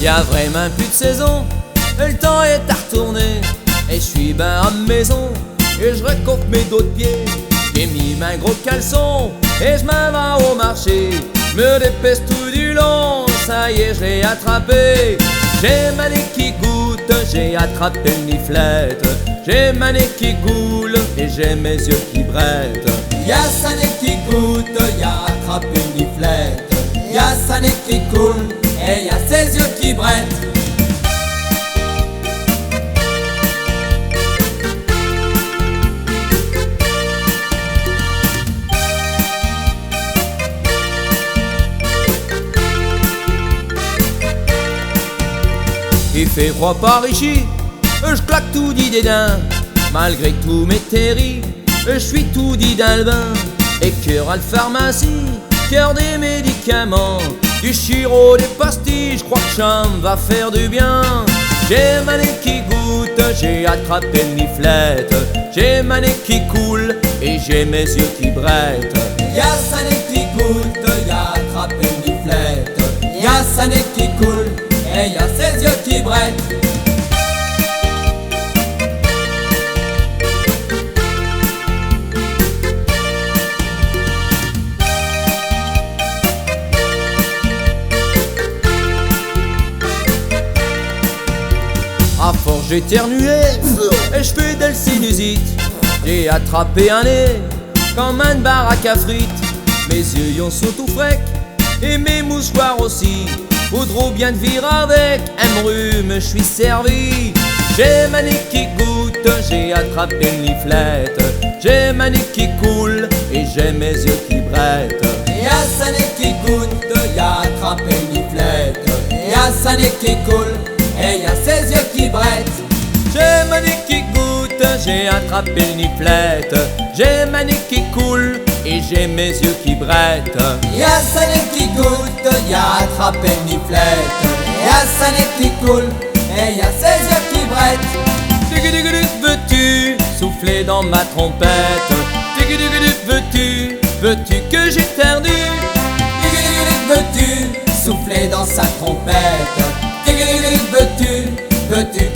Y'a vraiment plus de saison, le temps est à retourner. Et je suis ben à maison, et je recoiffe mes dos de pied. J'ai mis ma gros caleçon, et je m'en vais au marché. Me dépêche tout du long, ça y est je l'ai attrapé. J'ai ma nez qui goûte, j'ai attrapé une niflette. J'ai ma nez qui coule, et j'ai mes yeux qui brettent. Y'a sa nez qui goûte, y'a attrapé une niflette. Y'a sa nez qui coule, et y'a ses yeux qui brettent. Il fait froid par ici, je claque tout dit dédain. Malgré que tout m'est terri, je suis tout dit dans le bain. Et cœur à la pharmacie, cœur des médicaments, du chiro, des pastilles, je crois que ça me va faire du bien. J'ai ma nez qui goûte, j'ai attrapé une niflette. J'ai ma nez qui coule, et j'ai mes yeux qui brettent. Y'a sa nez qui goûte, y'a attrapé une niflette. Y'a sa nez qui coule, et y'a ses yeux qui brettent. À force j'éternuais, et je fais de la sinusite. J'ai attrapé un nez, comme une baraque à frites. Mes yeux y sont tout frecs, et mes mouchoirs aussi. Faudra bien te vivre avec un rhume, je suis servi. J'ai ma nez qui goûte, j'ai attrapé une niflette. J'ai ma nez qui coule, et j'ai mes yeux qui brettent. Y'a sa nez qui goûte, y'a attrapé une niflette. Y'a sa nez qui coule, et y'a ses yeux qui brettent. J'ai ma nez qui goûte, j'ai attrapé une niflette. J'ai ma nez qui coule, et j'ai mes yeux qui brettent. Y'a sa nez qui goûte, y'a attrapé une niflette. Y'a sa nez qui coule, et y'a ses yeux qui brettent. Veux-tu souffler dans ma trompette? Veux-tu que j'éternue? Veux-tu souffler dans sa trompette? Veux-tu